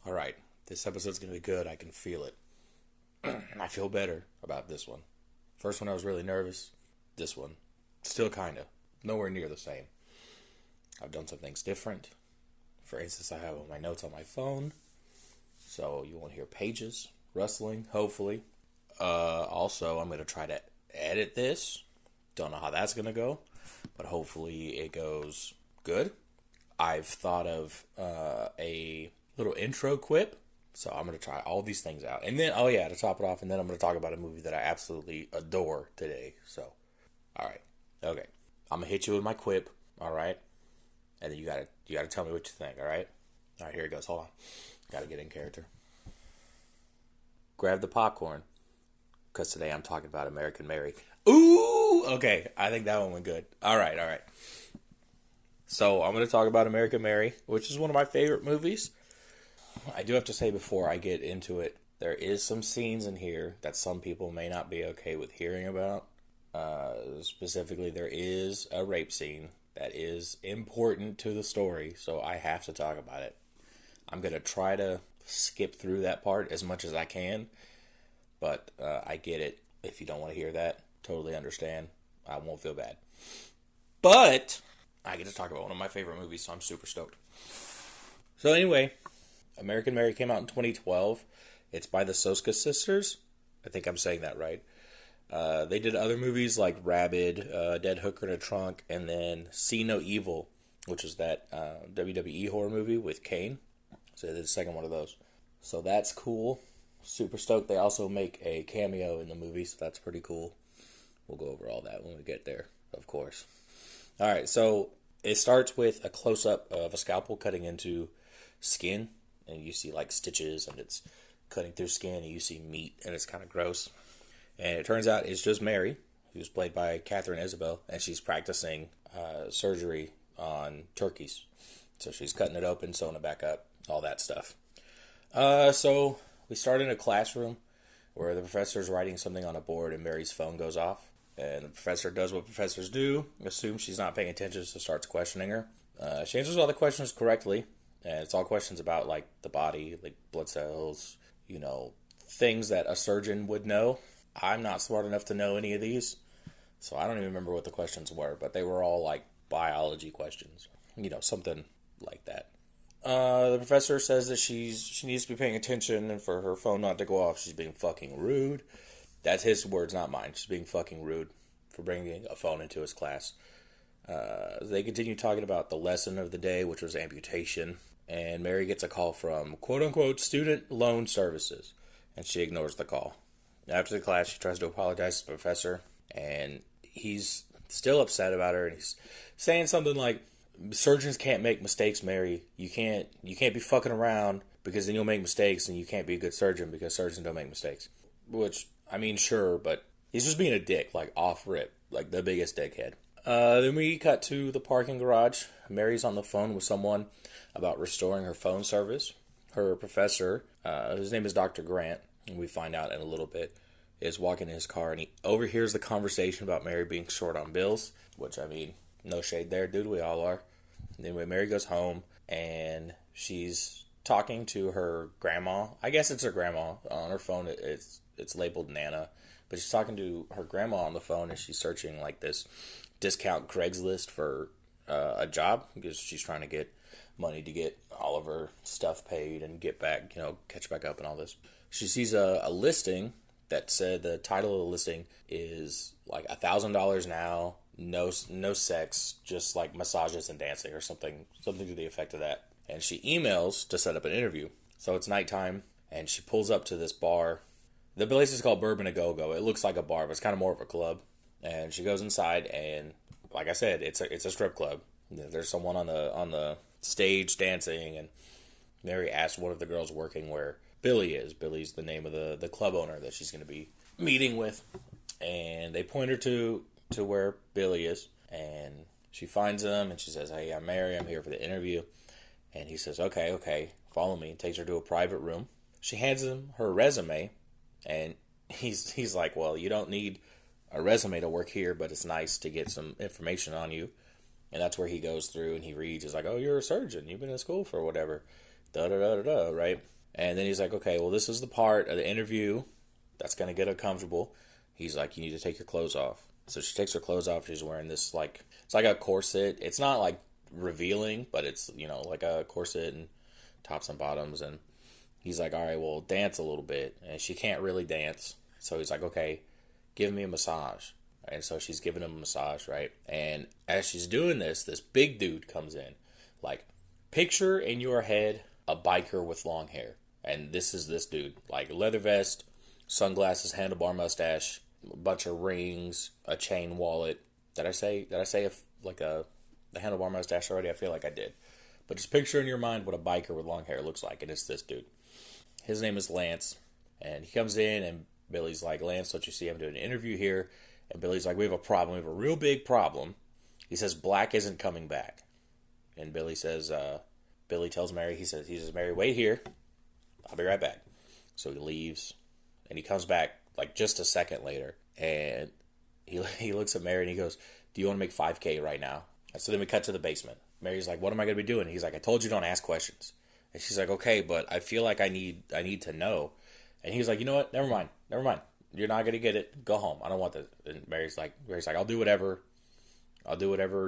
All right, this episode's going to be good. I can feel it. I feel better about this one. First one, I was really nervous. This one, still kind of. Nowhere near the same. I've done some things different. For instance, I have my notes on my phone. So you won't hear pages rustling, hopefully. Also, I'm going to try to edit this. Don't know how that's going to go. But hopefully it goes good. I've thought of a little intro quip. So I'm going to try all these things out. And then, to top it off, and then I'm going to talk about a movie that I absolutely adore today. So, all right. Okay. I'm going to hit you with my quip, all right? And then you gotta tell me what you think, all right? All right, here it goes. Hold on. Got to get in character. Grab the popcorn, because today I'm talking about American Mary. Ooh! Okay, I think that one went good. All right. So I'm going to talk about American Mary, which is one of my favorite movies. I do have to say before I get into it, there is some scenes in here that some people may not be okay with hearing about. Specifically, there is a rape scene that is important to the story, so I have to talk about it. I'm going to try to skip through that part as much as I can, but I get it. If you don't want to hear that, totally understand. I won't feel bad. But I get to talk about one of my favorite movies, so I'm super stoked. So anyway, American Mary came out in 2012. It's by the Soska sisters. I think I'm saying that right. They did other movies like Rabid, Dead Hooker in a Trunk, and then See No Evil, which is that WWE horror movie with Kane. So they did the second one of those. So that's cool. Super stoked. They also make a cameo in the movie, so that's pretty cool. We'll go over all that when we get there, of course. All right, so it starts with a close-up of a scalpel cutting into skin, and you see like stitches, and it's cutting through skin, and you see meat, and it's kind of gross. And it turns out it's just Mary, who's played by Catherine Isabel, and she's practicing surgery on turkeys. So she's cutting it open, sewing it back up, all that stuff. So we start in a classroom where the professor's writing something on a board, and Mary's phone goes off. And the professor does what professors do, assumes she's not paying attention, so starts questioning her. She answers all the questions correctly, and it's all questions about like the body, like blood cells, things that a surgeon would know. I'm not smart enough to know any of these, so I don't even remember what the questions were, but they were all like biology questions, something like that. The professor says that she needs to be paying attention, and for her phone not to go off, she's being fucking rude. That's his words, not mine. She's being fucking rude for bringing a phone into his class. They continue talking about the lesson of the day, which was amputation, and Mary gets a call from quote-unquote student loan services, and she ignores the call. After the class, she tries to apologize to the professor, and he's still upset about her, and he's saying something like, surgeons can't make mistakes, Mary. You can't be fucking around, because then you'll make mistakes, and you can't be a good surgeon because surgeons don't make mistakes. Which, I mean, sure, but he's just being a dick, like off rip, like the biggest dickhead. Then we cut to the parking garage. Mary's on the phone with someone about restoring her phone service. Her professor, his name is Dr. Grant, and we find out in a little bit, is walking in his car, and he overhears the conversation about Mary being short on bills, which, I mean, no shade there, dude, we all are. Anyway, Mary goes home, and she's talking to her grandma. I guess it's her grandma. On her phone, it's labeled Nana, but she's talking to her grandma on the phone, and she's searching, like, this discount Craigslist for a job, because she's trying to get money to get all of her stuff paid and get back, catch back up and all this. She sees a listing that said the title of the listing is like $1,000 now, no sex, just like massages and dancing or something to the effect of that. And she emails to set up an interview. So it's nighttime, and she pulls up to this bar. The place is called Bourbon A Go-Go. It looks like a bar, but it's kind of more of a club. And she goes inside, and like I said, it's a strip club. There's someone on the stage dancing, and Mary asks one of the girls working where Billy is. Billy's the name of the club owner that she's going to be meeting with. And they point her to where Billy is. And she finds him, and she says, "Hey, I'm Mary. I'm here for the interview." And he says, okay, follow me. And takes her to a private room. She hands him her resume. And he's like, "Well, you don't need a resume to work here, but it's nice to get some information on you." And that's where he goes through and he reads. He's like, "Oh, you're a surgeon. You've been in school for whatever. Da-da-da-da-da," right? And then he's like, okay, well, this is the part of the interview that's going to get uncomfortable. He's like, you need to take your clothes off. So she takes her clothes off. She's wearing this, like, it's like a corset. It's not, like, revealing, but it's, like a corset and tops and bottoms. And he's like, all right, well, dance a little bit. And she can't really dance. So he's like, okay, give me a massage. And so she's giving him a massage, right? And as she's doing this, this big dude comes in. Like, picture in your head a biker with long hair. And this is this dude. Like, leather vest, sunglasses, handlebar mustache, a bunch of rings, a chain wallet. Did I say if, like, the handlebar mustache already? I feel like I did. But just picture in your mind what a biker with long hair looks like. And it's this dude. His name is Lance. And he comes in and Billy's like, Lance, don't you see I'm doing an interview here? And Billy's like, we have a problem. We have a real big problem. He says, Black isn't coming back. And Billy tells Mary, he says, Mary, wait here. I'll be right back. So he leaves. And he comes back like just a second later. And he looks at Mary and he goes, do you want to make 5K right now? And so then we cut to the basement. Mary's like, what am I going to be doing? He's like, I told you don't ask questions. And she's like, okay, but I feel like I need to know. And he's like, you know what? Never mind. You're not going to get it. Go home. I don't want this. And Mary's like, I'll do whatever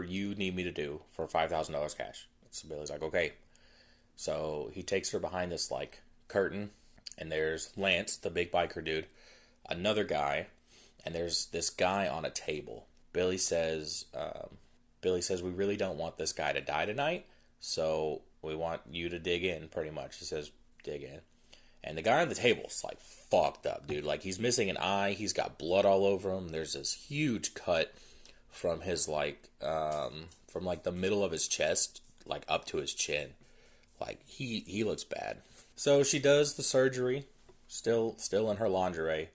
you need me to do for $5,000 cash. So Billy's like, okay. So he takes her behind this, like, curtain, and there's Lance, the big biker dude, another guy, and there's this guy on a table. Billy says, we really don't want this guy to die tonight, so we want you to dig in, pretty much. He says, dig in. And the guy on the table's, like, fucked up, dude. Like, he's missing an eye. He's got blood all over him. There's this huge cut from his, like, from, like, the middle of his chest, like, up to his chin. Like, he looks bad. So she does the surgery, still in her lingerie,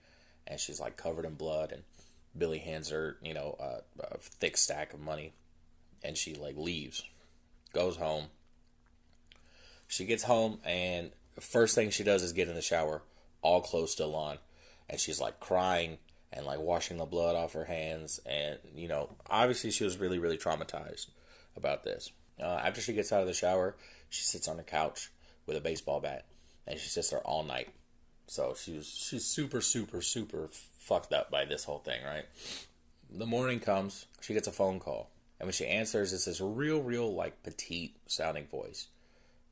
and she's, like, covered in blood, and Billy hands her, a thick stack of money, and she, like, leaves, goes home. She gets home, and the first thing she does is get in the shower, all clothes still on, and she's, like, crying and, like, washing the blood off her hands, and, obviously she was really, really traumatized about this. After she gets out of the shower, she sits on the couch with a baseball bat, and she sits there all night. So she's super, super, super fucked up by this whole thing, right? The morning comes, she gets a phone call, and when she answers, it's this real, real, like, petite sounding voice.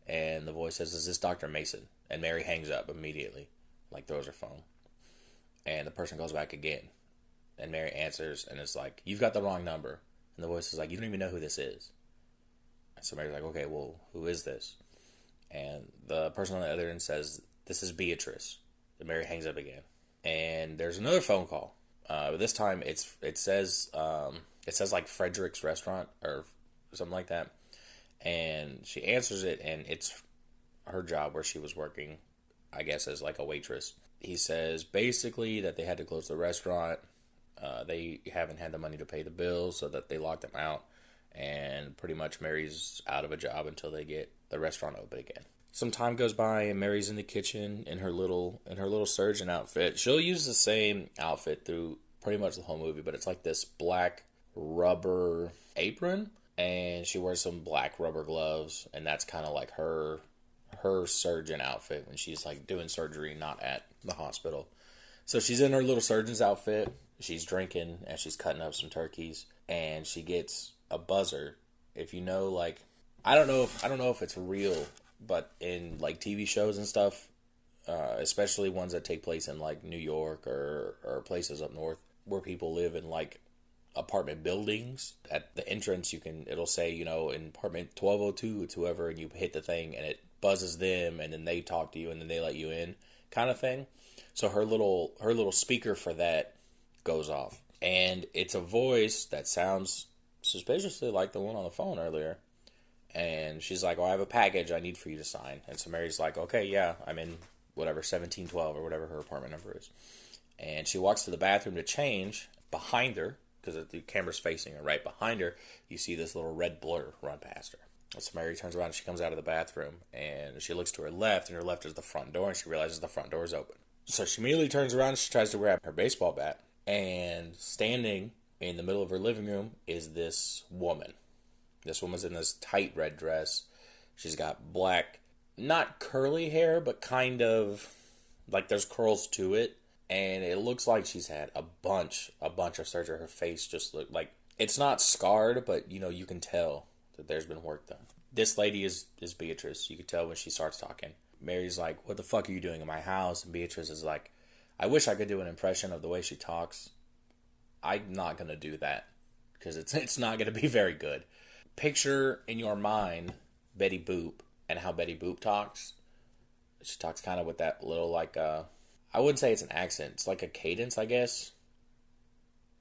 And the voice says, is this Dr. Mason? And Mary hangs up immediately, like, throws her phone. And the person goes back again. And Mary answers, and it's like, you've got the wrong number. And the voice is like, you don't even know who this is. And so Mary's like, okay, well, who is this? And the person on the other end says, this is Beatrice. And Mary hangs up again. And there's another phone call. This time it says like Frederick's Restaurant or something like that. And she answers it, and it's her job where she was working, I guess, as like a waitress. He says basically that they had to close the restaurant. They haven't had the money to pay the bills, so that they locked them out. And pretty much Mary's out of a job until they get the restaurant open again. Some time goes by, and Mary's in the kitchen in her little surgeon outfit. She'll use the same outfit through pretty much the whole movie, but it's like this black rubber apron, and she wears some black rubber gloves, and that's kind of like her surgeon outfit when she's like doing surgery, not at the hospital. So she's in her little surgeon's outfit. She's drinking, and she's cutting up some turkeys, and she gets a buzzer. If you know, like, I don't know if it's real, but in like TV shows and stuff, especially ones that take place in like New York or places up north where people live in like apartment buildings, at the entrance it'll say, in apartment 1202 it's whoever, and you hit the thing and it buzzes them, and then they talk to you, and then they let you in, kind of thing. So her little speaker for that goes off, and it's a voice that sounds suspiciously like the one on the phone earlier. And she's like, I have a package I need for you to sign. And so Mary's like, okay, yeah, I'm in whatever, 1712 or whatever her apartment number is. And she walks to the bathroom to change. Behind her, because the camera's facing her, right behind her, you see this little red blur run past her. And so Mary turns around and she comes out of the bathroom, and she looks to her left, and her left is the front door, and she realizes the front door is open. So she immediately turns around and she tries to grab her baseball bat. And standing in the middle of her living room is this woman. This woman's in this tight red dress. She's got black not curly hair, but kind of like there's curls to it. And it looks like she's had a bunch of surgery. Her face just looked like it's not scarred, but you can tell that there's been work done. This lady is Beatrice. You can tell when she starts talking. Mary's like, "What the fuck are you doing in my house?" And Beatrice is like, "I wish I could do an impression of the way she talks. I'm not gonna do that because it's not gonna be very good." Picture in your mind Betty Boop and how Betty Boop talks. She talks kind of with that little like I wouldn't say it's an accent. It's like a cadence, I guess.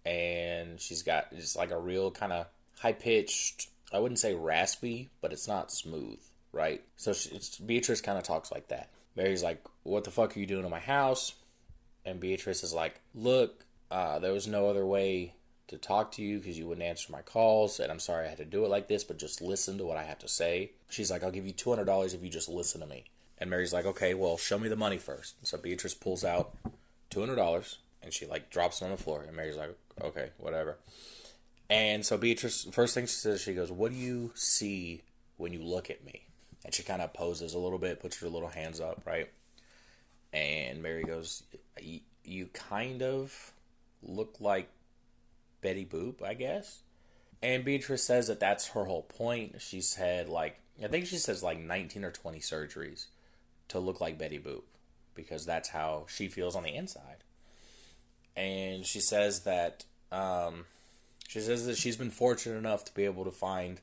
And she's got just like a real kind of high pitched. I wouldn't say raspy, but it's not smooth, right? So Beatrice kind of talks like that. Mary's like, "What the fuck are you doing in my house?" And Beatrice is like, "Look, there was no other way to talk to you because you wouldn't answer my calls, and I'm sorry I had to do it like this, but just listen to what I have to say." She's like, "I'll give you $200 if you just listen to me." And Mary's like, "Okay, well, show me the money first." So Beatrice pulls out $200 and she like drops it on the floor. And Mary's like, "Okay, whatever." And so Beatrice, first thing she says, she goes, "What do you see when you look at me?" And she kind of poses a little bit, puts her little hands up, right? And Mary goes, "You kind of look like Betty Boop, I guess." And Beatrice says that that's her whole point. She's had like, I think she says like 19 or 20 surgeries to look like Betty Boop because that's how she feels on the inside. And she says that she's been fortunate enough to be able to find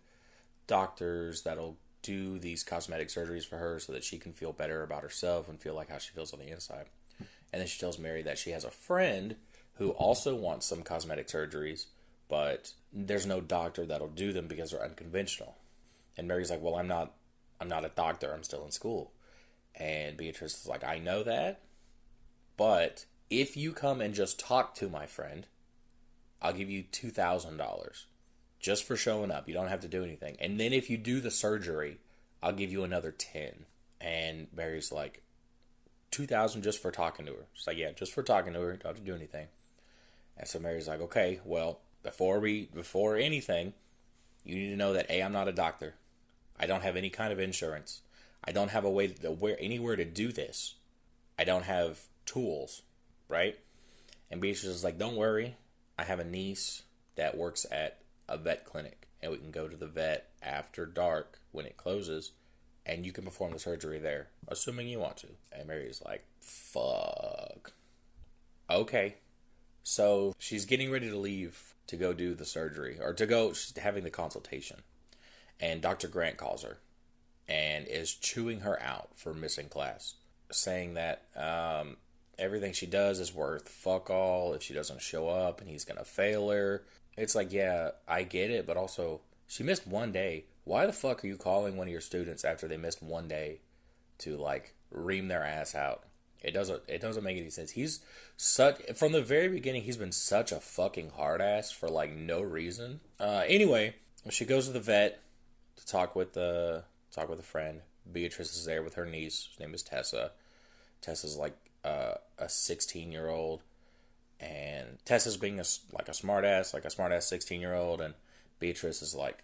doctors that'll do these cosmetic surgeries for her so that she can feel better about herself and feel like how she feels on the inside. And then she tells Mary that she has a friend who also wants some cosmetic surgeries, but there's no doctor that'll do them because they're unconventional. And Mary's like, "Well, I'm not a doctor. I'm still in school." And Beatrice is like, "I know that, but if you come and just talk to my friend, I'll give you $2,000 just for showing up. You don't have to do anything. And then if you do the surgery, I'll give you another 10." And Mary's like, 2,000 just for talking to her. She's like, "Yeah, just for talking to her. Don't have to do anything." And so Mary's like, "Okay, well, before anything, you need to know that I'm not a doctor. I don't have any kind of insurance. I don't have a way anywhere to do this. I don't have tools, right?" And Beatrice is like, "Don't worry. I have a niece that works at a vet clinic, and we can go to the vet after dark when it closes, and you can perform the surgery there, assuming you want to." And Mary's like, "Fuck. Okay." So she's getting ready to leave to go do the surgery, or she's having the consultation. And Dr. Grant calls her and is chewing her out for missing class, saying that everything she does is worth fuck all if she doesn't show up and he's going to fail her. It's like, yeah, I get it, but also, she missed one day. Why the fuck are you calling one of your students after they missed one day to, like, ream their ass out? It doesn't make any sense. From the very beginning, he's been such a fucking hard ass for, like, no reason. Anyway, she goes to the vet to talk with a friend. Beatrice is there with her niece. Her name is Tessa. Tessa's like a 16-year-old, and Tessa's being a smart ass, like a smart ass 16-year-old, and Beatrice is like,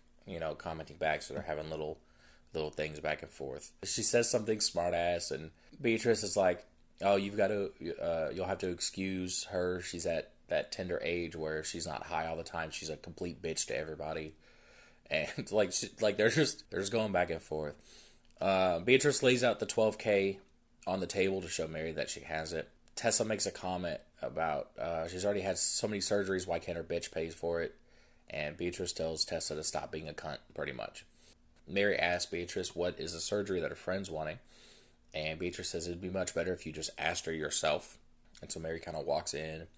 commenting back, so they're having little things back and forth. She says something smart ass, and Beatrice is like, "Oh, you'll have to excuse her. She's at that tender age where she's not high all the time. She's a complete bitch to everybody." And they're just going back and forth. Beatrice lays out the $12K on the table to show Mary that she has it. Tessa makes a comment about she's already had so many surgeries, why can't her bitch pay for it? And Beatrice tells Tessa to stop being a cunt, pretty much. Mary asks Beatrice what is the surgery that her friend's wanting, and Beatrice says it'd be much better if you just asked her yourself. And so Mary kind of walks in,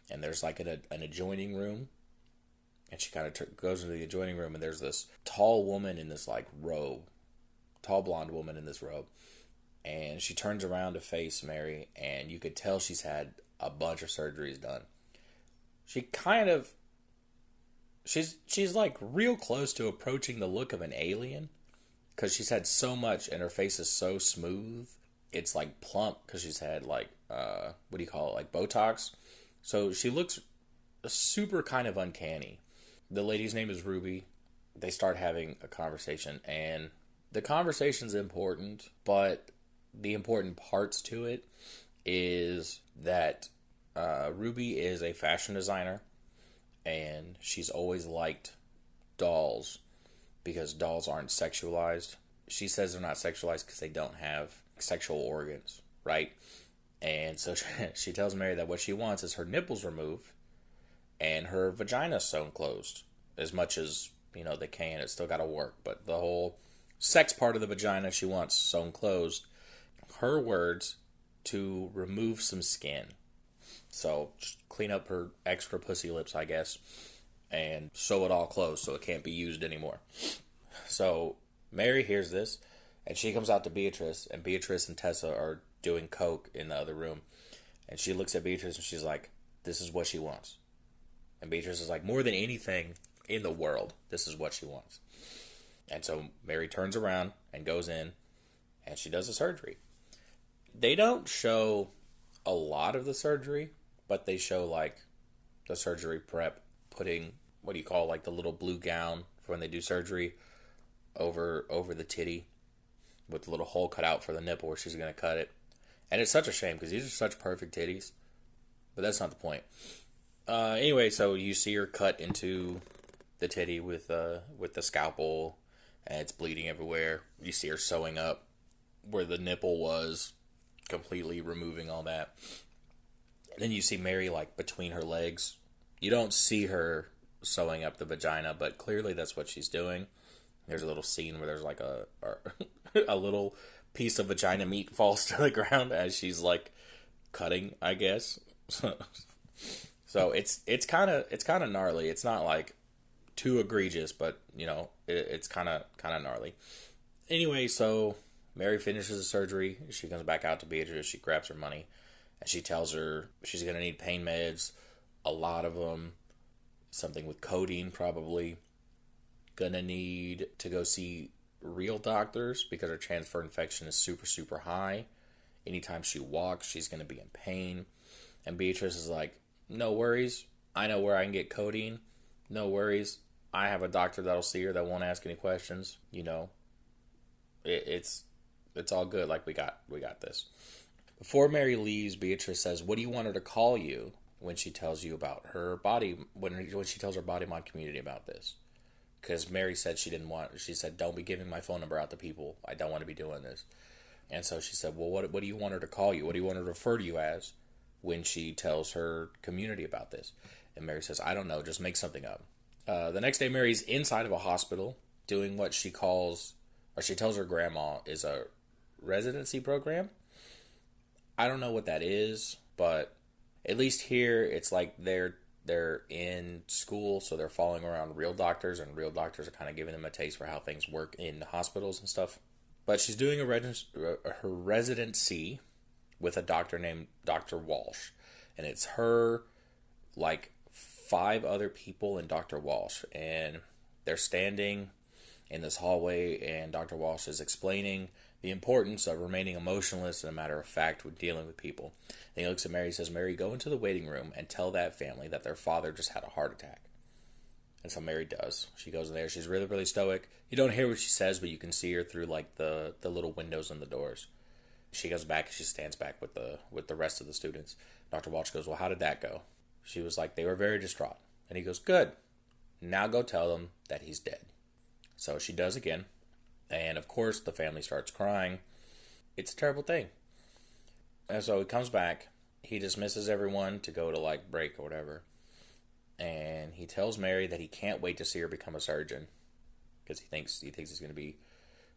and there's like an adjoining room, and she kind of goes into the adjoining room, and there's this tall woman in this like robe, tall blonde woman in this robe. And she turns around to face Mary, and you could tell she's had a bunch of surgeries done. She's like real close to approaching the look of an alien, because she's had so much, and her face is so smooth. It's like plump because she's had like what do you call it, like Botox. So she looks super kind of uncanny. The lady's name is Ruby. They start having a conversation, and The conversation's important, but the important parts to it is that Ruby is a fashion designer, and she's always liked dolls because dolls aren't sexualized. She says they're not sexualized because they don't have sexual organs, right? And so she tells Mary that what she wants is her nipples removed and her vagina sewn closed. As much as, they can, it's still got to work. But the whole sex part of the vagina she wants sewn closed. Her words, to remove some skin. So just clean up her extra pussy lips, I guess, and sew it all closed so it can't be used anymore. So Mary hears this, and she comes out to Beatrice, and Beatrice and Tessa are doing coke in the other room. And she looks at Beatrice, and she's like, this is what she wants. And Beatrice is like, more than anything in the world, this is what she wants. And so Mary turns around and goes in, and she does the surgery. They don't show a lot of the surgery, but they show, like, the surgery prep, putting, what do you call, like, the little blue gown for when they do surgery over the titty with the little hole cut out for the nipple where she's going to cut it. And it's such a shame because these are such perfect titties. But that's not the point. Anyway, so you see her cut into the titty with the scalpel, and it's bleeding everywhere. You see her sewing up where the nipple was, completely removing all that. And then you see Mary, like, between her legs. You don't see her sewing up the vagina, but clearly that's what she's doing. There's a little scene where there's, like, a little piece of vagina meat falls to the ground as she's, like, cutting, I guess. So it's kind of gnarly. It's not, like, too egregious, but, it's kind of gnarly. Anyway, so Mary finishes the surgery. She comes back out to Beatrice. She grabs her money, and she tells her she's going to need pain meds, a lot of them, something with codeine probably. Going to need to go see real doctors because her transfer infection is super, super high. Anytime she walks, she's going to be in pain. And Beatrice is like, no worries. I know where I can get codeine. No worries. I have a doctor that'll see her that won't ask any questions. It's all good. Like, we got this. Before Mary leaves, Beatrice says, what do you want her to call you when she tells you about her body, when she tells her body mod community about this? Because Mary said she said, don't be giving my phone number out to people. I don't want to be doing this. And so she said, well, what do you want her to call you? What do you want her to refer to you as when she tells her community about this? And Mary says, I don't know, just make something up. The next day, Mary's inside of a hospital doing what she tells her grandma is a residency program. I don't know what that is, but at least here it's like they're in school, so they're following around real doctors, and real doctors are kind of giving them a taste for how things work in hospitals and stuff. But she's doing her residency with a doctor named Dr. Walsh, and it's her, like, 5 other people and Dr. Walsh, and they're standing in this hallway, and Dr. Walsh is explaining the importance of remaining emotionless and a matter of fact when dealing with people. And he looks at Mary and says, Mary, go into the waiting room and tell that family that their father just had a heart attack. And so Mary does. She goes in there. She's really, really stoic. You don't hear what she says, but you can see her through, like, the little windows in the doors. She goes back and she stands back with the rest of the students. Dr. Walsh goes, well, how did that go? She was like, they were very distraught. And he goes, good. Now go tell them that he's dead. So she does again. And, of course, the family starts crying. It's a terrible thing. And so he comes back. He dismisses everyone to go to, like, break or whatever. And he tells Mary that he can't wait to see her become a surgeon because he thinks he's going to be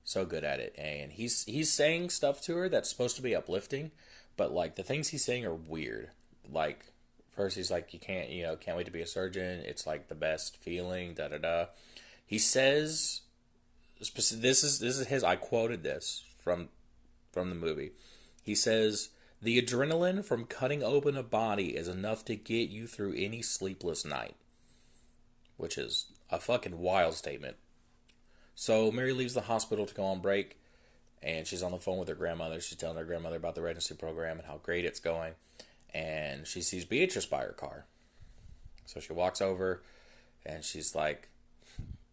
so good at it. And he's saying stuff to her that's supposed to be uplifting, but, like, the things he's saying are weird. Like, first he's like, you can't wait to be a surgeon. It's, like, the best feeling, da-da-da. He says, this is his, I quoted this from the movie. He says, the adrenaline from cutting open a body is enough to get you through any sleepless night. Which is a fucking wild statement. So Mary leaves the hospital to go on break, and she's on the phone with her grandmother. She's telling her grandmother about the residency program and how great it's going. And she sees Beatrice by her car. So she walks over, and she's like,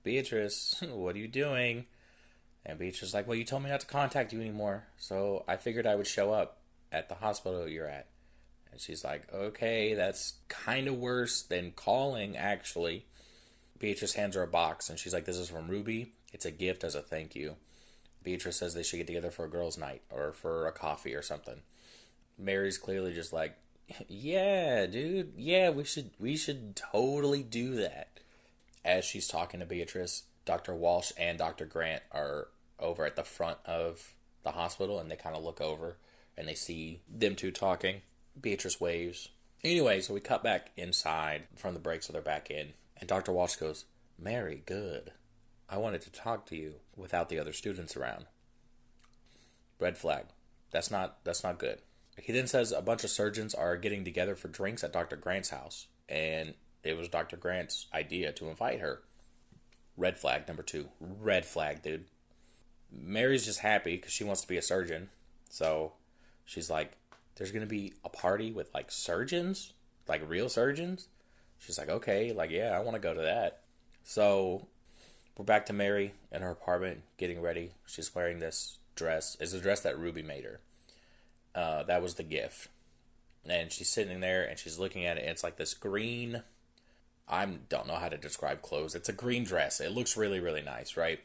Beatrice, what are you doing? And Beatrice is like, well, you told me not to contact you anymore, so I figured I would show up at the hospital you're at. And she's like, okay, that's kind of worse than calling, actually. Beatrice hands her a box, and she's like, this is from Ruby. It's a gift as a thank you. Beatrice says they should get together for a girls' night or for a coffee or something. Mary's clearly just like, yeah, dude, yeah, we should totally do that. As she's talking to Beatrice, Dr. Walsh and Dr. Grant are over at the front of the hospital, and they kind of look over and they see them two talking. Beatrice waves. Anyway, so we cut back inside from the break, so they're back in. And Dr. Walsh goes, Mary, good. I wanted to talk to you without the other students around. Red flag. That's not good. He then says a bunch of surgeons are getting together for drinks at Dr. Grant's house, and it was Dr. Grant's idea to invite her. Red flag number 2. Red flag, dude. Mary's just happy because she wants to be a surgeon. So she's like, there's going to be a party with like surgeons, like real surgeons. She's like, okay, like, yeah, I want to go to that. So we're back to Mary in her apartment getting ready. She's wearing this dress. It's a dress that Ruby made her. That was the gift. And she's sitting there and she's looking at it. And it's like this green, I don't know how to describe clothes. It's a green dress. It looks really, really nice, right?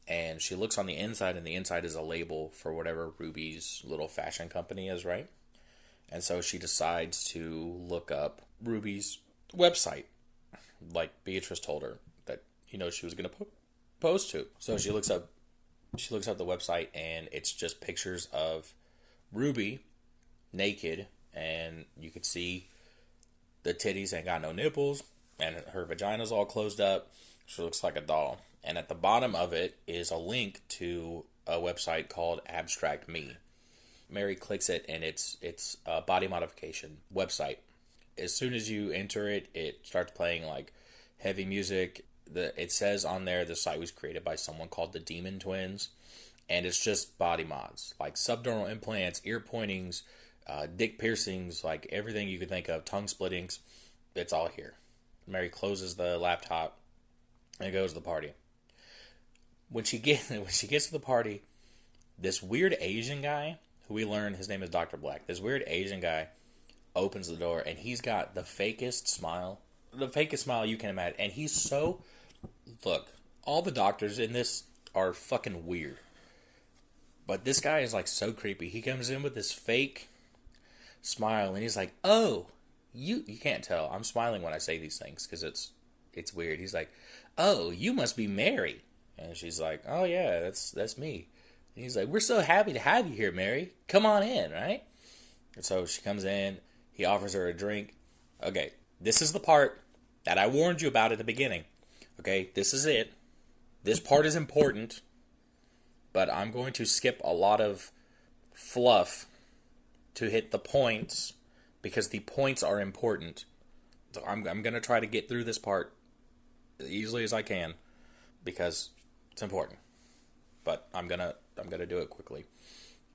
And she looks on the inside, and the inside is a label for whatever Ruby's little fashion company is, right? And so she decides to look up Ruby's website, like Beatrice told her that, she was going to post to. So she looks up the website, and it's just pictures of Ruby naked, and you could see the titties ain't got no nipples, and her vagina's all closed up. She looks like a doll. And at the bottom of it is a link to a website called Abstract Me. Mary clicks it, and it's a body modification website. As soon as you enter it, it starts playing like heavy music. It says on there the site was created by someone called the Demon Twins, and it's just body mods like subdermal implants, ear pointings, dick piercings, like everything you could think of, tongue splittings. It's all here. Mary closes the laptop and goes to the party. When she gets to the party, this weird Asian guy, who we learn his name is Dr. Black, this weird Asian guy opens the door, and he's got the fakest smile you can imagine. And he's so, look, all the doctors in this are fucking weird, but this guy is like so creepy. He comes in with this fake smile, and he's like, oh, you can't tell. I'm smiling when I say these things because it's weird. He's like, oh, you must be Mary. And she's like, oh yeah, that's me. And he's like, we're so happy to have you here, Mary. Come on in, right? And so she comes in. He offers her a drink. Okay, this is the part that I warned you about at the beginning. Okay, this is it. This part is important, but I'm going to skip a lot of fluff to hit the points because the points are important. So I'm going to try to get through this part as easily as I can because it's important. But I'm gonna do it quickly.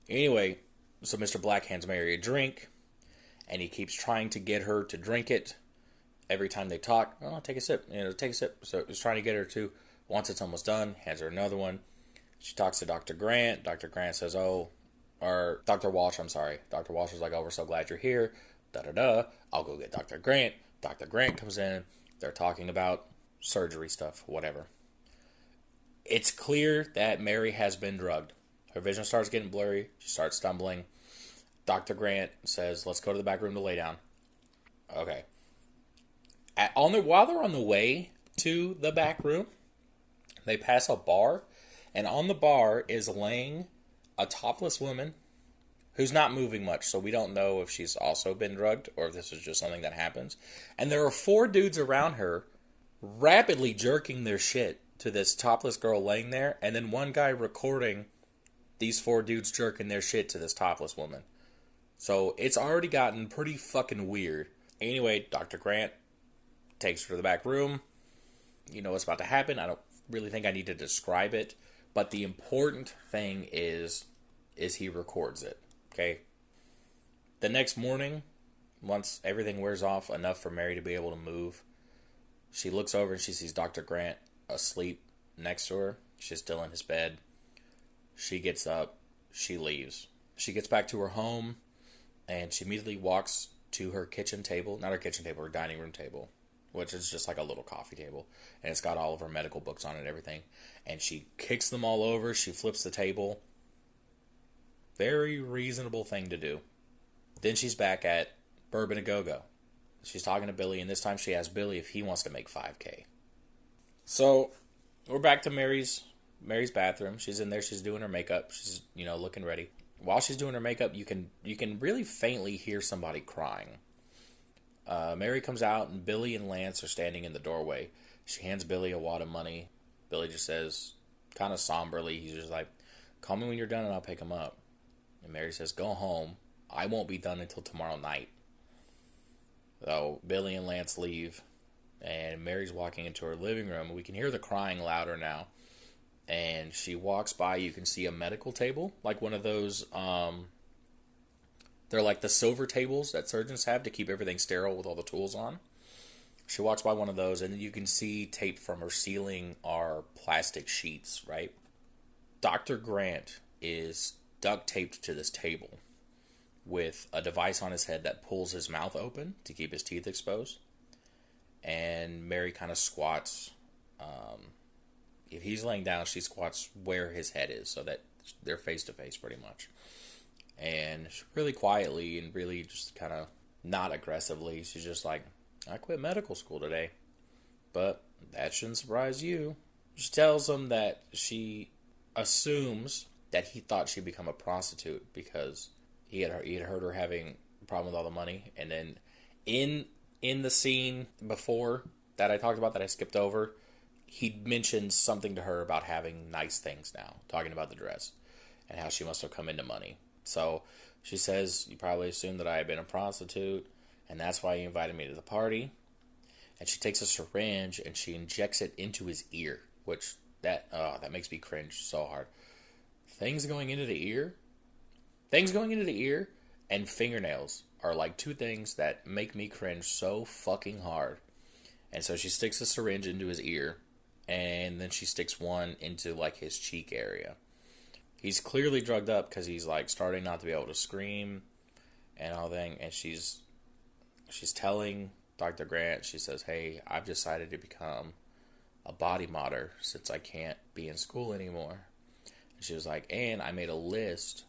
Anyway, so Mr. Black hands Mary a drink, and he keeps trying to get her to drink it. Every time they talk, oh, take a sip, take a sip. So he's trying to get her to. Once it's almost done, hands her another one. She talks to Dr. Grant. Dr. Grant says, or Dr. Walsh, I'm sorry. Dr. Walsh is like, oh, we're so glad you're here. Da-da-da. I'll go get Dr. Grant. Dr. Grant comes in. They're talking about surgery stuff, whatever. It's clear that Mary has been drugged. Her vision starts getting blurry. She starts stumbling. Dr. Grant says, let's go to the back room to lay down. Okay. While they're on the way to the back room, they pass a bar, and on the bar is laying a topless woman who's not moving much, so we don't know if she's also been drugged or if this is just something that happens. And there are 4 dudes around her rapidly jerking their shit to this topless girl laying there, and then one guy recording these 4 dudes jerking their shit to this topless woman. So it's already gotten pretty fucking weird. Anyway, Dr. Grant takes her to the back room. You know what's about to happen. I don't really think I need to describe it, but the important thing is he records it. Okay? The next morning, once everything wears off enough for Mary to be able to move, she looks over and she sees Dr. Grant asleep next to her. She's still in his bed. She gets up, she leaves. She gets back to her home, and she immediately walks to her kitchen table. Not her kitchen table, her dining room table, which is just like a little coffee table. And it's got all of her medical books on it and everything. And she kicks them all over. She flips the table. Very reasonable thing to do. Then she's back at Bourbon A Go-Go. She's talking to Billy, and this time she asks Billy if he wants to make $5K. So, we're back to Mary's bathroom. She's in there, she's doing her makeup. She's, looking ready. While she's doing her makeup, you can really faintly hear somebody crying. Mary comes out, and Billy and Lance are standing in the doorway. She hands Billy a wad of money. Billy just says, kind of somberly, he's just like, call me when you're done and I'll pick him up. And Mary says, go home. I won't be done until tomorrow night. So Billy and Lance leave, and Mary's walking into her living room. We can hear the crying louder now. And she walks by, you can see a medical table, like one of those, they're like the silver tables that surgeons have to keep everything sterile with all the tools on. She walks by one of those, and you can see taped from her ceiling are plastic sheets, right? Dr. Grant is duct taped to this table with a device on his head that pulls his mouth open to keep his teeth exposed. And Mary kind of squats. If he's laying down, she squats where his head is so that they're face to face pretty much. And really quietly and really just kind of not aggressively, she's just like, I quit medical school today. But that shouldn't surprise you. She tells him that she assumes that he thought she'd become a prostitute because he had heard her having a problem with all the money. And then in the scene before that I talked about that I skipped over, he mentioned something to her about having nice things now, talking about the dress and how she must have come into money. So she says, you probably assumed that I had been a prostitute, and that's why you invited me to the party. And she takes a syringe and she injects it into his ear, which that makes me cringe so hard. Things going into the ear and fingernails are like two things that make me cringe so fucking hard. And so she sticks a syringe into his ear, and then she sticks one into like his cheek area. He's clearly drugged up because he's like starting not to be able to scream and all that. And she's telling Dr. Grant, she says, hey, I've decided to become a body modder since I can't be in school anymore. And she was like, and I made a list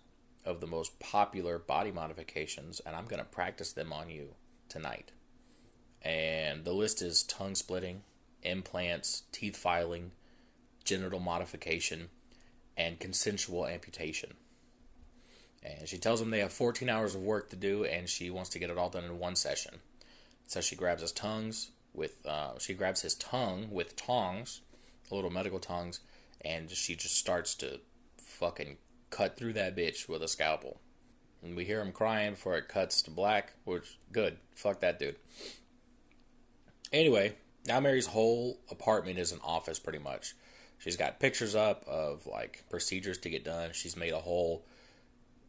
of the most popular body modifications, and I'm going to practice them on you tonight. And the list is tongue splitting, implants, teeth filing, genital modification, and consensual amputation. And she tells him they have 14 hours of work to do, and she wants to get it all done in one session. So she grabs his tongue with tongs, little medical tongs, and she just starts to fucking cut through that bitch with a scalpel. And we hear him crying before it cuts to black, which, good. Fuck that dude. Anyway, now Mary's whole apartment is an office pretty much. She's got pictures up of like procedures to get done. She's made a whole,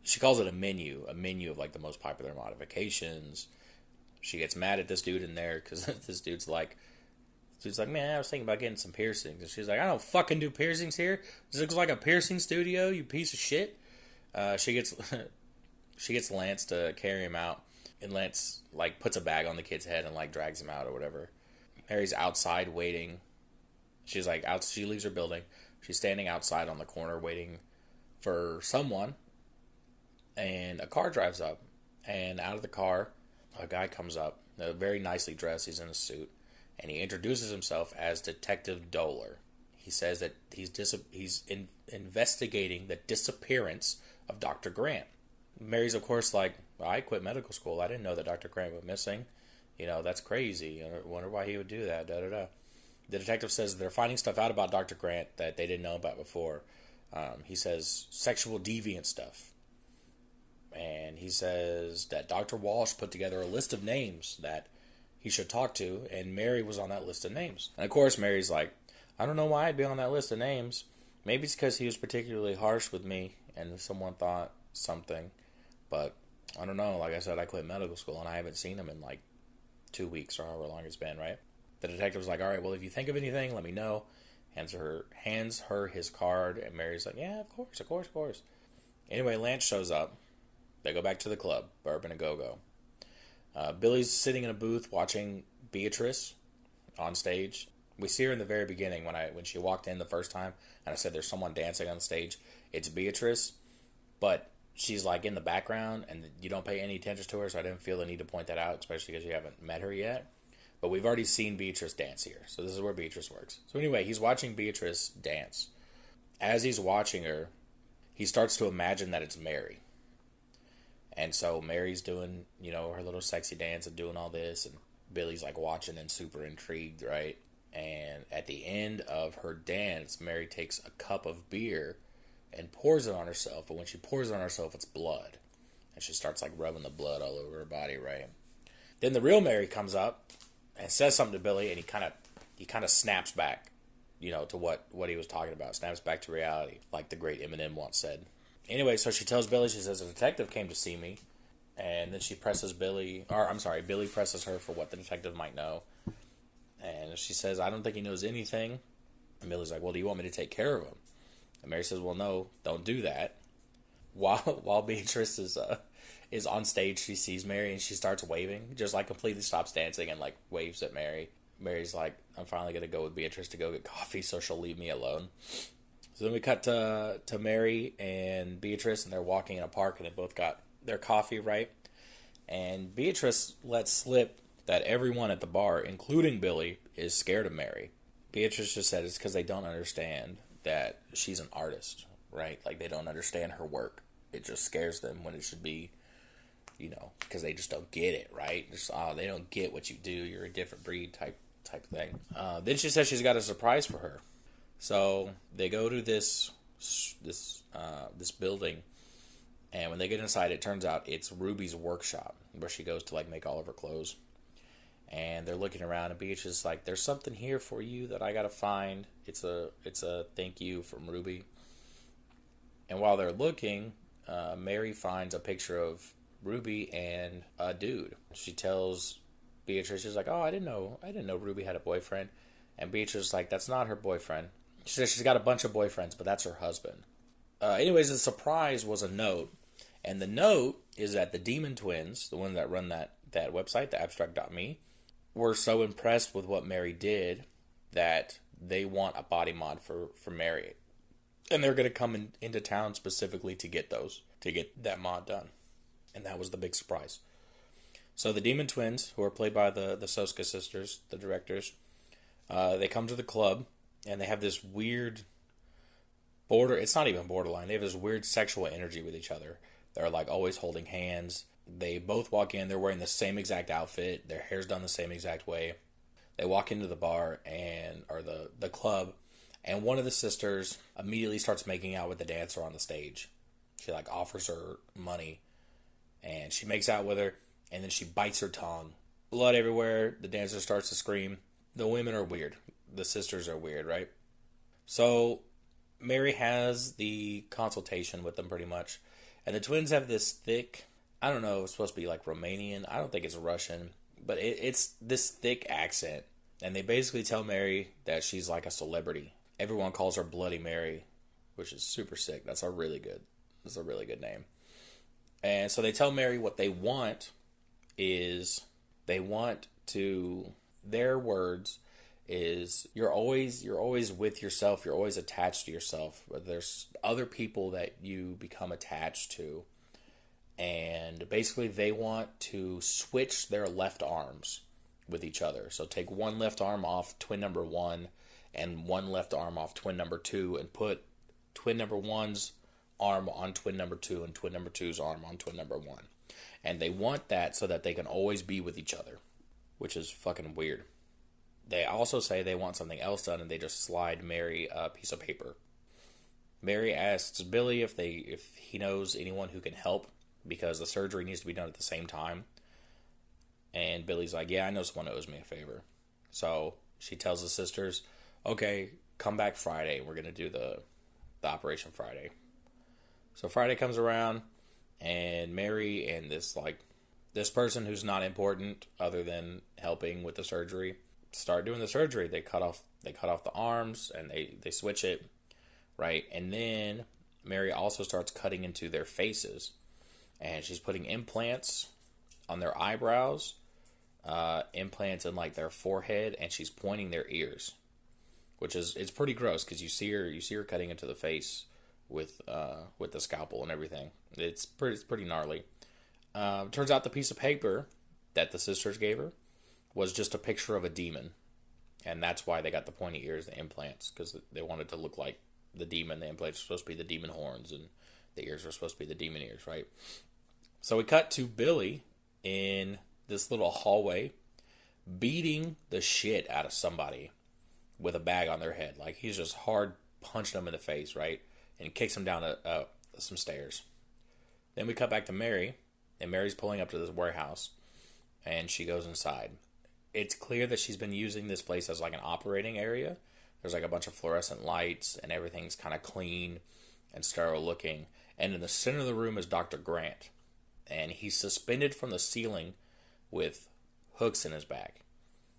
she calls it a menu of like the most popular modifications. She gets mad at this dude in there because this dude's like, man, I was thinking about getting some piercings. And she's like, I don't fucking do piercings here. This looks like a piercing studio, you piece of shit. She gets Lance to carry him out. And Lance, like, puts a bag on the kid's head and, like, drags him out or whatever. Mary's outside waiting. She's, like, she leaves her building. She's standing outside on the corner waiting for someone. And a car drives up. And out of the car, a guy comes up. Very nicely dressed. He's in a suit. And he introduces himself as Detective Doler. He says that he's investigating the disappearance of Dr. Grant. Mary's, of course, like, well, I quit medical school. I didn't know that Dr. Grant was missing. That's crazy. I wonder why he would do that. Da-da-da. The detective says they're finding stuff out about Dr. Grant that they didn't know about before. He says sexual deviant stuff. And he says that Dr. Walsh put together a list of names that he should talk to, and Mary was on that list of names. And, of course, Mary's like, I don't know why I'd be on that list of names. Maybe it's because he was particularly harsh with me, and someone thought something. But I don't know. Like I said, I quit medical school, and I haven't seen him in like 2 weeks or however long it's been, right? The detective was like, all right, well, if you think of anything, let me know. hands her his card, and Mary's like, yeah, of course, of course, of course. Anyway, Lance shows up. They go back to the club, Bourbon and Go-Go. Billy's sitting in a booth watching Beatrice on stage. We see her in the very beginning when she walked in the first time, and I said there's someone dancing on stage. It's Beatrice, but she's like in the background, and you don't pay any attention to her, so I didn't feel the need to point that out, especially because you haven't met her yet. But we've already seen Beatrice dance here, so this is where Beatrice works. So anyway, he's watching Beatrice dance. As he's watching her, he starts to imagine that it's Mary. And so Mary's doing, her little sexy dance and doing all this, and Billy's like watching and super intrigued, right? And at the end of her dance, Mary takes a cup of beer and pours it on herself. But when she pours it on herself, it's blood. And she starts like rubbing the blood all over her body, right? Then the real Mary comes up and says something to Billy, and he kind of snaps back, to what he was talking about. Snaps back to reality, like the great Eminem once said. Anyway, so she tells Billy, she says, a detective came to see me. And then she presses Billy presses her for what the detective might know. And she says, I don't think he knows anything. And Billy's like, well, do you want me to take care of him? And Mary says, well, no, don't do that. While Beatrice is on stage, she sees Mary and she starts waving, just like completely stops dancing and like waves at Mary. Mary's like, I'm finally going to go with Beatrice to go get coffee so she'll leave me alone. So then we cut to Mary and Beatrice, and they're walking in a park, and they both got their coffee, right? And Beatrice lets slip that everyone at the bar, including Billy, is scared of Mary. Beatrice just said it's because they don't understand that she's an artist, right? Like, they don't understand her work. It just scares them when it should be, because they just don't get it, right? Just, they don't get what you do. You're a different breed type thing. Then she says she's got a surprise for her. So they go to this building, and when they get inside, it turns out it's Ruby's workshop where she goes to like make all of her clothes. And they're looking around, and Beach is like, "There's something here for you that I gotta find. It's a thank you from Ruby." And while they're looking, Mary finds a picture of Ruby and a dude. She tells Beatrice, she's like, "Oh, I didn't know Ruby had a boyfriend." And Beatrice is like, "That's not her boyfriend." She says she's got a bunch of boyfriends, but that's her husband. Anyways, the surprise was a note. And the note is that the Demon Twins, the one that run that website, the abstract.me, were so impressed with what Mary did that they want a body mod for Mary. And they're going to come into town specifically to get that mod done. And that was the big surprise. So the Demon Twins, who are played by the Soska sisters, the directors, they come to the club, and they have this weird it's not even borderline. They have this weird sexual energy with each other. They're like always holding hands. They both walk in. They're wearing the same exact outfit. Their hair's done the same exact way. They walk into the bar or the club, and one of the sisters immediately starts making out with the dancer on the stage. She like offers her money, and she makes out with her, and then she bites her tongue. Blood everywhere. The dancer starts to scream. The women are weird. The sisters are weird, right? So Mary has the consultation with them pretty much. And the twins have this thick, I don't know, it's supposed to be like Romanian. I don't think it's Russian. But it's this thick accent. And they basically tell Mary that she's like a celebrity. Everyone calls her Bloody Mary, which is super sick. That's a really good name. And so they tell Mary what they want is their words is you're always with yourself, you're always attached to yourself, but there's other people that you become attached to, and basically they want to switch their left arms with each other. So take one left arm off twin number 1 and one left arm off twin number 2 and put twin number 1's arm on twin number 2 and twin number 2's arm on twin number 1. And they want that so that they can always be with each other, which is fucking weird. They also say they want something else done, and they just slide Mary a piece of paper. Mary asks Billy if he knows anyone who can help, because the surgery needs to be done at the same time. And Billy's like, yeah, I know someone who owes me a favor. So she tells the sisters, okay, come back Friday. We're going to do the Operation Friday. So Friday comes around, and Mary and this person who's not important other than helping with the surgery, start doing the surgery. They cut off the arms and they switch it, right? And then Mary also starts cutting into their faces, and she's putting implants on their eyebrows, implants in like their forehead, and she's pointing their ears, which is it's pretty gross because you see her cutting into the face with the scalpel and everything. It's pretty gnarly. Turns out the piece of paper that the sisters gave her was just a picture of a demon, and that's why they got the pointy ears, the implants, because they wanted to look like the demon. The implants were supposed to be the demon horns, and the ears were supposed to be the demon ears, right? So we cut to Billy in this little hallway beating the shit out of somebody with a bag on their head. Like, he's just hard punching them in the face, right? And kicks them down some stairs. Then we cut back to Mary, and Mary's pulling up to this warehouse, and she goes inside. It's clear that she's been using this place as like an operating area. There's like a bunch of fluorescent lights, and everything's kind of clean and sterile looking. And in the center of the room is Dr. Grant, and he's suspended from the ceiling with hooks in his back.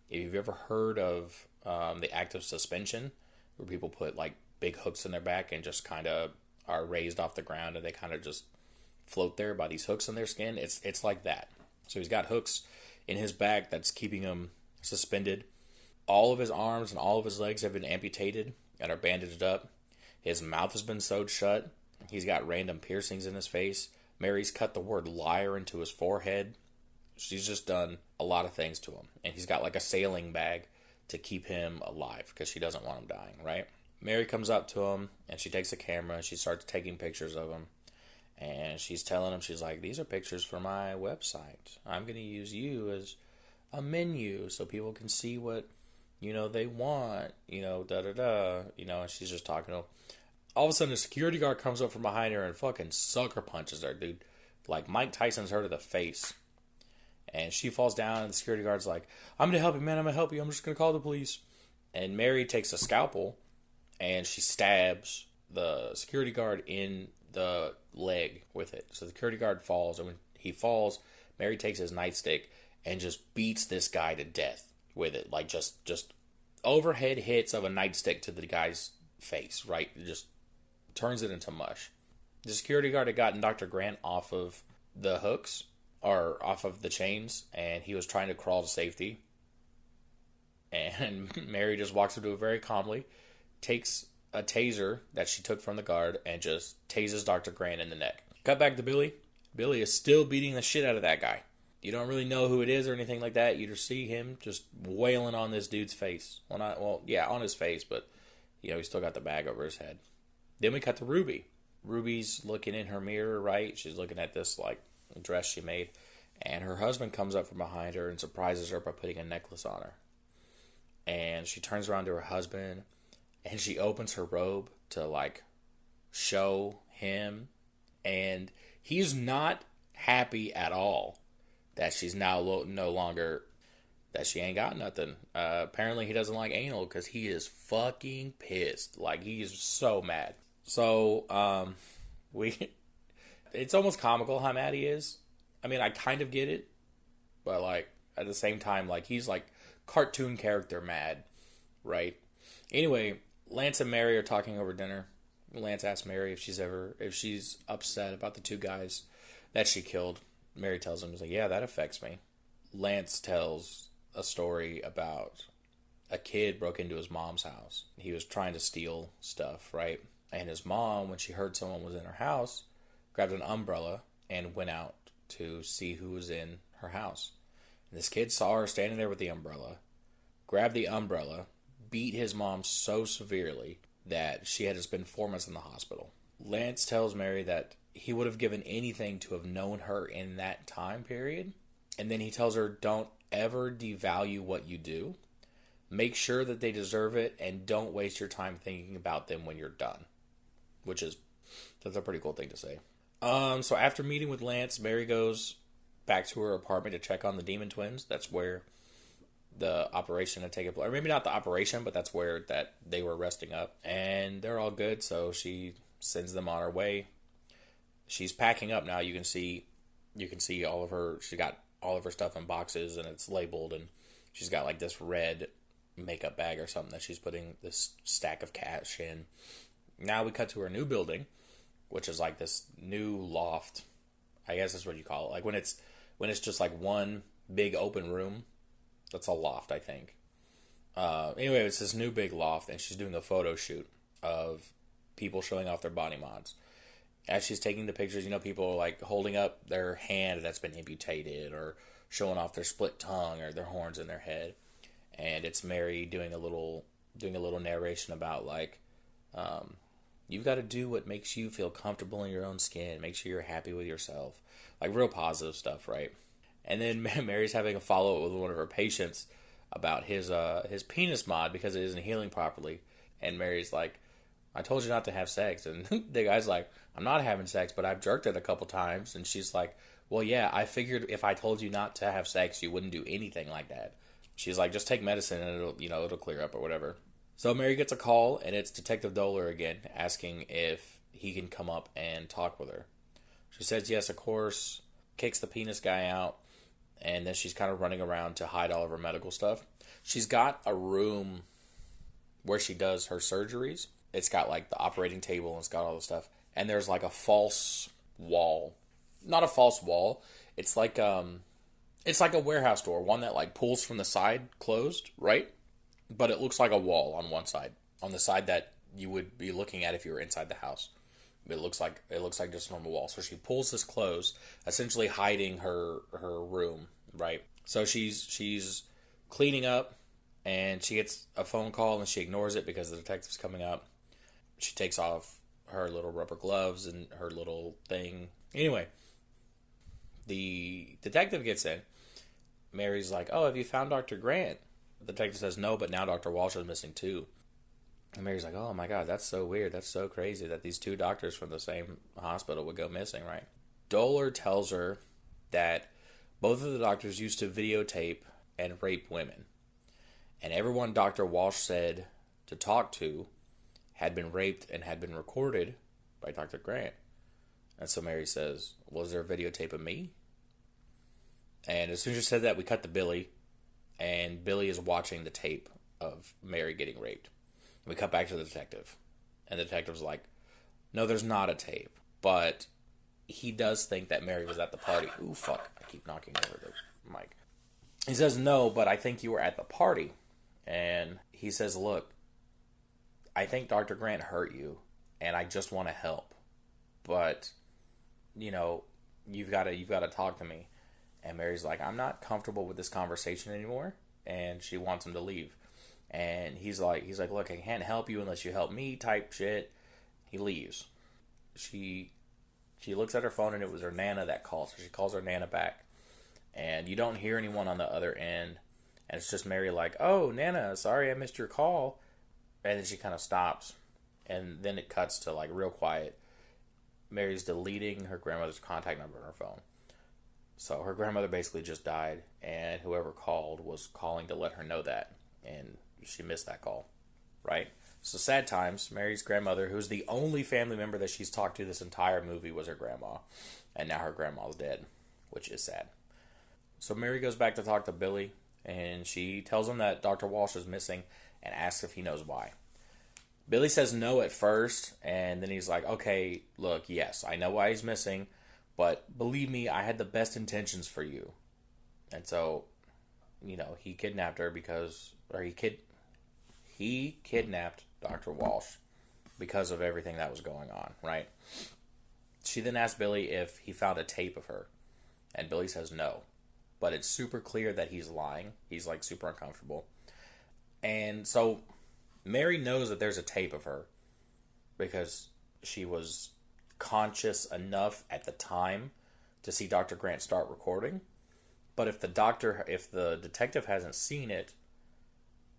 If you've ever heard of the act of suspension, where people put like big hooks in their back and just kind of are raised off the ground, and they kind of just float there by these hooks in their skin, it's like that. So he's got hooks in his back that's keeping him suspended. All of his arms and all of his legs have been amputated and are bandaged up. His mouth has been sewed shut. He's got random piercings in his face. Mary's cut the word liar into his forehead. She's just done a lot of things to him. And he's got like a sailing bag to keep him alive because she doesn't want him dying, right? Mary comes up to him and she takes a camera and she starts taking pictures of him. And she's telling him, she's like, these are pictures for my website. I'm going to use you as a menu so people can see what, they want, da-da-da, and she's just talking to him. All of a sudden, a security guard comes up from behind her and fucking sucker punches her, dude. Like Mike Tyson's her to the face. And she falls down, and the security guard's like, I'm going to help you, man. I'm going to help you. I'm just going to call the police. And Mary takes a scalpel, and she stabs the security guard in the leg with it. So the security guard falls, and when he falls, Mary takes his nightstick and just beats this guy to death with it. Like, just overhead hits of a nightstick to the guy's face, right? It just turns it into mush. The security guard had gotten Dr. Grant off of the hooks, or off of the chains, and he was trying to crawl to safety. And Mary just walks up to it very calmly, takes a taser that she took from the guard, and just tases Dr. Grant in the neck. Cut back to Billy. Billy is still beating the shit out of that guy. You don't really know who it is or anything like that. You just see him just wailing on this dude's face. On his face, but he's still got the bag over his head. Then we cut to Ruby. Ruby's looking in her mirror, right? She's looking at this like dress she made, and her husband comes up from behind her and surprises her by putting a necklace on her. And she turns around to her husband, and she opens her robe to like show him, and he's not happy at all that she's now no longer, that she ain't got nothing. Apparently he doesn't like anal because he is fucking pissed. Like, he is so mad. So it's almost comical how mad he is. I mean, I kind of get it, but like at the same time, like, he's like cartoon character mad, right? Anyway, Lance and Mary are talking over dinner. Lance asks Mary if she's upset about the two guys that she killed. Mary tells him, he's like, yeah, that affects me. Lance tells a story about a kid broke into his mom's house. He was trying to steal stuff, right? And his mom, when she heard someone was in her house, grabbed an umbrella and went out to see who was in her house. And this kid saw her standing there with the umbrella, grabbed the umbrella, beat his mom so severely that she had to spend 4 months in the hospital. Lance tells Mary that he would have given anything to have known her in that time period. And then he tells her, don't ever devalue what you do. Make sure that they deserve it, and don't waste your time thinking about them when you're done. That's a pretty cool thing to say. So after meeting with Lance, Mary goes back to her apartment to check on the Demon Twins. That's where the operation had taken place. Or maybe not the operation, but that's where that they were resting up. And they're all good, so she sends them on her way. She's packing up now. You can see all of her, she got all of her stuff in boxes, and it's labeled, and she's got like this red makeup bag or something that she's putting this stack of cash in. Now we cut to her new building, which is like this new loft. I guess that's what you call it. Like when it's just like one big open room. That's a loft, I think. Anyway, it's this new big loft, and she's doing a photo shoot of people showing off their body mods. As she's taking the pictures, people are like holding up their hand that's been amputated, or showing off their split tongue or their horns in their head. And it's Mary doing a little narration about like, you've got to do what makes you feel comfortable in your own skin. Make sure you're happy with yourself. Like real positive stuff, right? And then Mary's having a follow-up with one of her patients about his penis mod because it isn't healing properly. And Mary's like, I told you not to have sex. And the guy's like, I'm not having sex, but I've jerked it a couple times. And she's like, well, yeah, I figured if I told you not to have sex, you wouldn't do anything like that. She's like, just take medicine and it'll clear up or whatever. So Mary gets a call, and it's Detective Doler again, asking if he can come up and talk with her. She says yes, of course, kicks the penis guy out, and then she's kind of running around to hide all of her medical stuff. She's got a room where she does her surgeries. It's got like the operating table, and it's got all the stuff. And there's like a false wall. Not a false wall. It's like a warehouse door, one that like pulls from the side closed, right? But it looks like a wall on one side, on the side that you would be looking at if you were inside the house. It looks like just a normal wall. So she pulls this closed, essentially hiding her room, right? So she's cleaning up, and she gets a phone call, and she ignores it because the detective's coming up. She takes off her little rubber gloves and her little thing. Anyway, the detective gets in. Mary's like, oh, have you found Dr. Grant? The detective says no, but now Dr. Walsh is missing too. And Mary's like, oh my God, that's so weird. That's so crazy that these two doctors from the same hospital would go missing, right? Doler tells her that both of the doctors used to videotape and rape women. And everyone Dr. Walsh said to talk to had been raped and had been recorded by Dr. Grant. And so Mary says, was there a videotape of me? And as soon as she said that, we cut to Billy. And Billy is watching the tape of Mary getting raped. We cut back to the detective. And the detective's like, no, there's not a tape. But he does think that Mary was at the party. Ooh, fuck. I keep knocking over the mic. He says, no, but I think you were at the party. And he says, look, I think Dr. Grant hurt you. And I just want to help. But, you've got to talk to me. And Mary's like, I'm not comfortable with this conversation anymore. And she wants him to leave. And he's like, look, I can't help you unless you help me type shit. He leaves. She looks at her phone, and it was her Nana that called. So she calls her Nana back. And you don't hear anyone on the other end. And it's just Mary like, oh, Nana, sorry I missed your call. And then she kind of stops. And then it cuts to like real quiet. Mary's deleting her grandmother's contact number on her phone. So her grandmother basically just died, and whoever called was calling to let her know that, and she missed that call, right? So sad times. Mary's grandmother, who's the only family member that she's talked to this entire movie, was her grandma, and now her grandma's dead, which is sad. So Mary goes back to talk to Billy, and she tells him that Dr. Walsh is missing and asks if he knows why. Billy says no at first, and then he's like, okay, look, yes, I know why he's missing, but believe me, I had the best intentions for you. And so, he kidnapped her he kidnapped Dr. Walsh because of everything that was going on, right? She then asked Billy if he found a tape of her. And Billy says no. But it's super clear that he's lying. He's like super uncomfortable. And so Mary knows that there's a tape of her because she was conscious enough at the time to see Dr. Grant start recording. But if the detective hasn't seen it,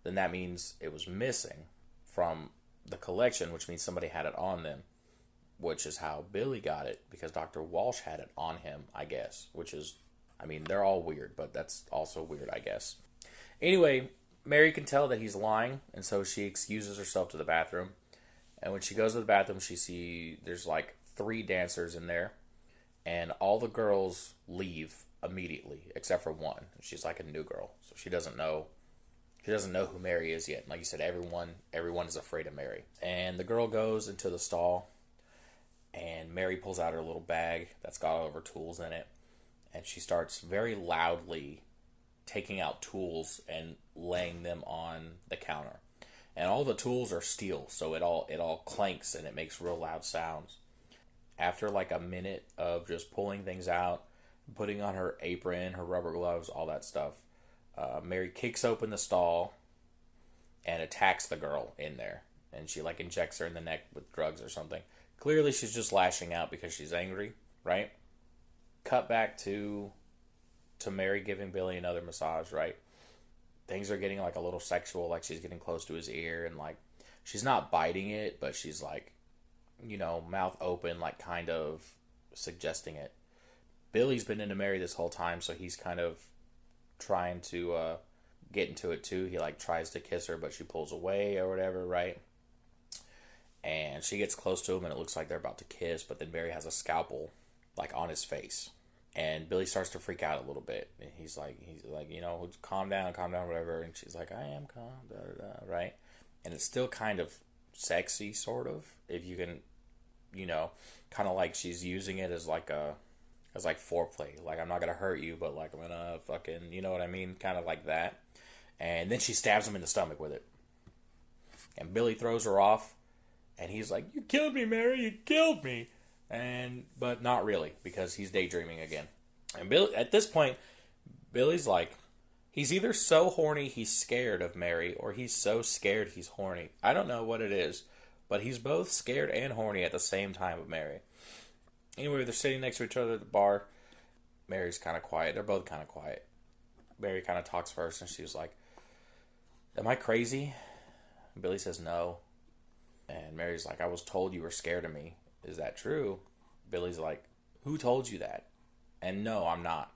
then that means it was missing from the collection, which means somebody had it on them, which is how Billy got it, because Dr. Walsh had it on him, I guess, which is, they're all weird, but that's also weird, I guess. Anyway, Mary can tell that he's lying, and so she excuses herself to the bathroom. And when she goes to the bathroom, there's like 3 dancers in there, and all the girls leave immediately, except for one. She's like a new girl, so she doesn't know She doesn't know who Mary is yet. Like you said, everyone is afraid of Mary. And the girl goes into the stall, and Mary pulls out her little bag that's got all of her tools in it, and she starts very loudly taking out tools and laying them on the counter. And all the tools are steel, so it all clanks and it makes real loud sounds. After like a minute of just pulling things out, putting on her apron, her rubber gloves, all that stuff, Mary kicks open the stall and attacks the girl in there. And she like injects her in the neck with drugs or something. Clearly she's just lashing out because she's angry, right? Cut back to Mary giving Billy another massage, right? Things are getting like a little sexual, like she's getting close to his ear, and like she's not biting it, but she's like, mouth open, like kind of suggesting it. Billy's been into Mary this whole time, so he's kind of trying to get into it too. He like tries to kiss her, but she pulls away or whatever, right? And she gets close to him, and it looks like they're about to kiss, but then Mary has a scalpel like on his face. And Billy starts to freak out a little bit. And he's like, calm down, whatever. And she's like, I am calm, da, da, da, right? And it's still kind of sexy, sort of, if you can, kind of like she's using it as like foreplay. Like, I'm not going to hurt you, but like, I'm going to fucking, you know what I mean? Kind of like that. And then she stabs him in the stomach with it. And Billy throws her off. And he's like, you killed me, Mary, you killed me. But not really, because he's daydreaming again. And Billy, at this point, Billy's like, he's either so horny he's scared of Mary, or he's so scared he's horny. I don't know what it is, but he's both scared and horny at the same time of Mary. Anyway, they're sitting next to each other at the bar. Mary's kind of quiet. They're both kind of quiet. Mary kind of talks first, and she's like, am I crazy? And Billy says no. And Mary's like, I was told you were scared of me. Is that true? Billy's like, who told you that? And no, I'm not.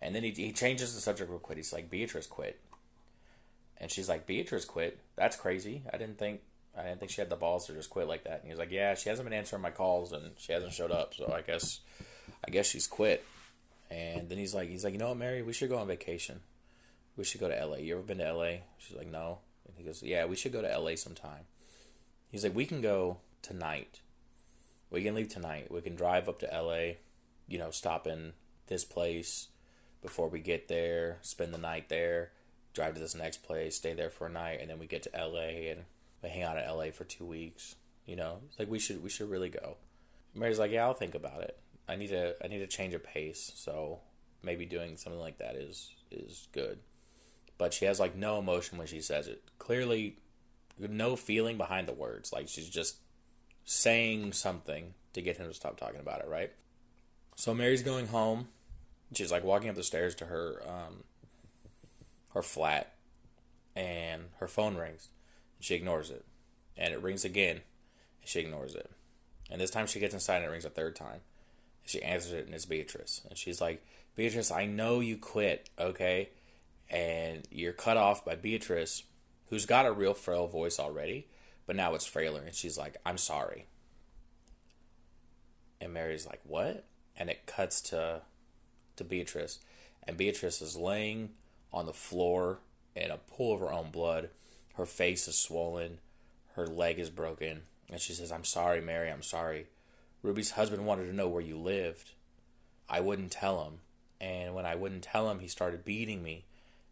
And then he changes the subject real quick. He's like, Beatrice quit. And she's like, Beatrice quit? That's crazy. I didn't think she had the balls to just quit like that. And he's like, yeah, she hasn't been answering my calls and she hasn't showed up. So I guess she's quit. And then he's like, you know what, Mary? We should go on vacation. We should go to LA. You ever been to LA? She's like, no. And he goes, yeah, we should go to LA sometime. He's like, we can go tonight. We can leave tonight. We can drive up to LA, stop in this place before we get there, spend the night there, drive to this next place, stay there for a night, and then we get to LA and we hang out in LA for 2 weeks. It's like we should really go. Mary's like, yeah, I'll think about it. I need to change of pace, so maybe doing something like that is good. But she has like no emotion when she says it. Clearly, no feeling behind the words. Like she's just saying something to get him to stop talking about it, right? So Mary's going home. She's like walking up the stairs to her flat, and her phone rings. She ignores it, and it rings again, and she ignores it. And this time she gets inside and it rings a third time. And she answers it, and it's Beatrice. And she's like, Beatrice, I know you quit, okay? And you're cut off by Beatrice, who's got a real frail voice already, but now it's frailer. And she's like, I'm sorry. And Mary's like, what? And it cuts to Beatrice. And Beatrice is laying on the floor in a pool of her own blood. Her face is swollen. Her leg is broken. And she says, I'm sorry, Mary, I'm sorry. Ruby's husband wanted to know where you lived. I wouldn't tell him. And when I wouldn't tell him, he started beating me.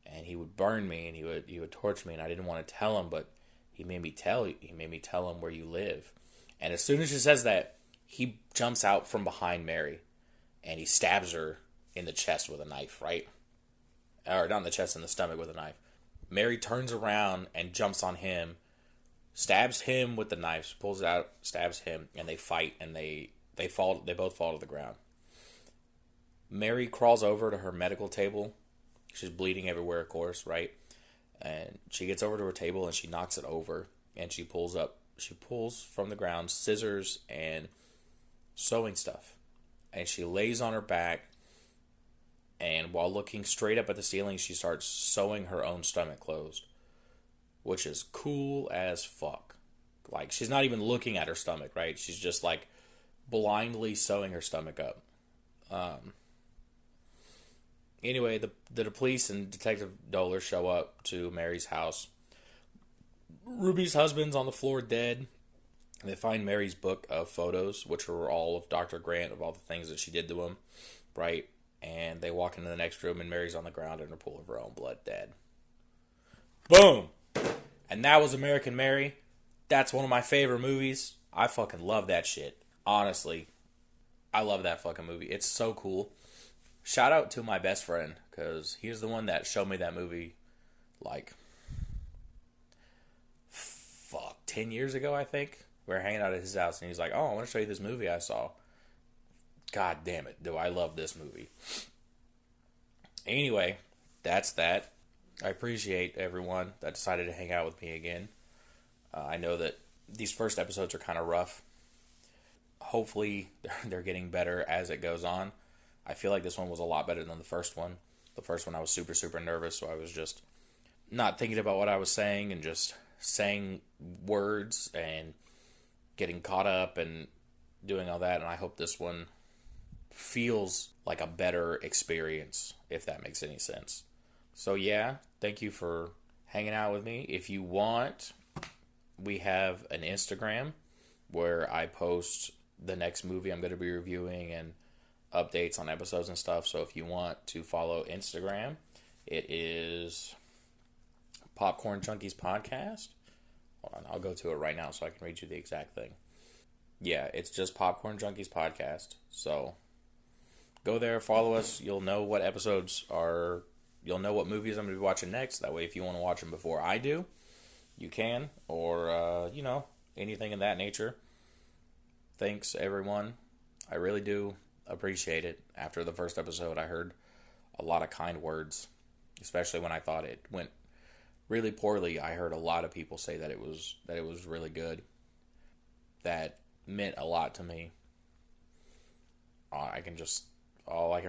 And he would burn me, and he would torture me. And I didn't want to tell him, but he made me tell him where you live. And as soon as she says that, he jumps out from behind Mary. And he stabs her in the chest with a knife, right? Or not in the chest, in the stomach with a knife. Mary turns around and jumps on him, stabs him with the knife, pulls it out, stabs him, and they fight, and they both fall to the ground. Mary crawls over to her medical table. She's bleeding everywhere, of course, right? And she gets over to her table and she knocks it over, and she pulls from the ground scissors and sewing stuff. And she lays on her back, and while looking straight up at the ceiling, she starts sewing her own stomach closed, which is cool as fuck. Like, she's not even looking at her stomach, right? She's just like blindly sewing her stomach up. Anyway, the police and Detective Doller show up to Mary's house. Ruby's husband's on the floor dead. They find Mary's book of photos, which were all of Dr. Grant, of all the things that she did to him, right? And they walk into the next room, and Mary's on the ground in a pool of her own blood, dead. Boom! And that was American Mary. That's one of my favorite movies. I fucking love that shit. Honestly, I love that fucking movie. It's so cool. Shout out to my best friend, because he's the one that showed me that movie, like, 10 years ago, I think. We were hanging out at his house, and he's like, oh, I want to show you this movie I saw. God damn it, do I love this movie. Anyway, that's that. I appreciate everyone that decided to hang out with me again. I know that these first episodes are kind of rough. Hopefully, they're getting better as it goes on. I feel like this one was a lot better than the first one. The first one I was super, super nervous, so I was just not thinking about what I was saying and just saying words and getting caught up and doing all that. And I hope this one feels like a better experience, if that makes any sense. So yeah, thank you for hanging out with me. If you want, we have an Instagram where I post the next movie I'm going to be reviewing and updates on episodes and stuff. So if you want to follow Instagram, it is Popcorn Junkies Podcast. Hold on, I'll go to it right now so I can read you the exact thing. Yeah, it's just Popcorn Junkies Podcast. So go there, follow us. You'll know what episodes are. You'll know what movies I'm going to be watching next. That way, if you want to watch them before I do, you can. Or, anything in that nature. Thanks, everyone. I really do appreciate it. After the first episode, I heard a lot of kind words, especially when I thought it went really poorly. I heard a lot of people say that it was really good. That meant a lot to me. All I can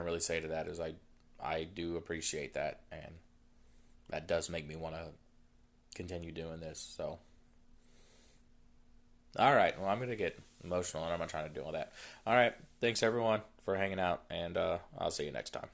really say to that is I do appreciate that, and that does make me want to continue doing this. So, all right. Well, I'm gonna get emotional, and I'm not trying to do all that. All right. Thanks everyone for hanging out, and I'll see you next time.